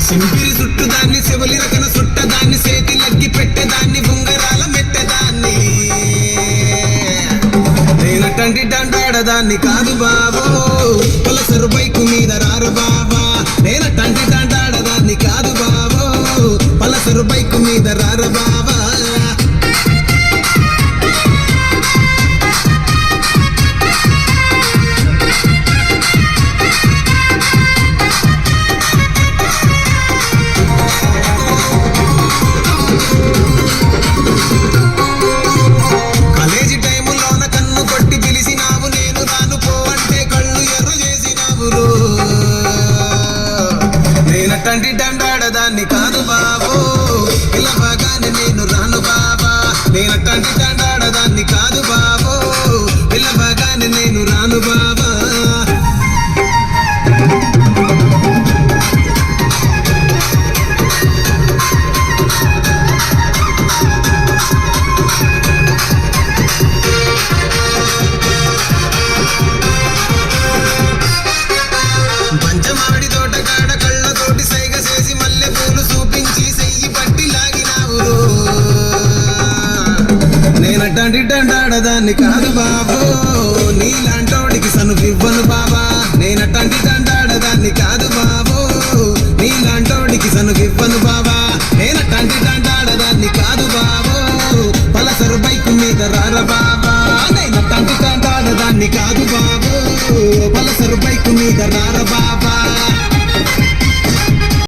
సింపిరి చుట్టుదాన్ని శివలి రకన సుట్టదాన్ని సేతి లగ్గి పెట్టేదాన్ని ఉంగరాల మెట్టేదాన్ని నేనటంటి దండాడదాన్ని కాదు బాబో పలసరు బైకు మీద రారు బాబా నేనటంటి దండాడదాన్ని కాదు బాబో పలసరు బైకు మీద రారు బాబా తండ్రి దండాడదాన్ని కాదు బాబో పిల్లవగానే నేను రాను బాబా నేను తండ్రి దండాడదాన్ని కాదు బాబో పిల్లవగానే నేను రాను బాబా పంచమాడి తోటగాడ కళ్ళతోటి సైగ చేసి మల్లె పూలు చూపించి సెయ్యి పట్టి లాగినావు నేనటంటి దండాడదాన్ని కాదు బాబో నీలాంటోడికి సనుపివ్వను బాబా నేనటంటి దండాడదాన్ని కాదు బాబో నీలాంటోడికి సనుపివ్వను బాబా నేనటంటి దండాడదాన్ని కాదు బాబో పలసరు బైకు మీద రార బాబా నేనటంటి దండాడదాన్ని కాదు బాబో పలసరు బైకు మీద రార బాబా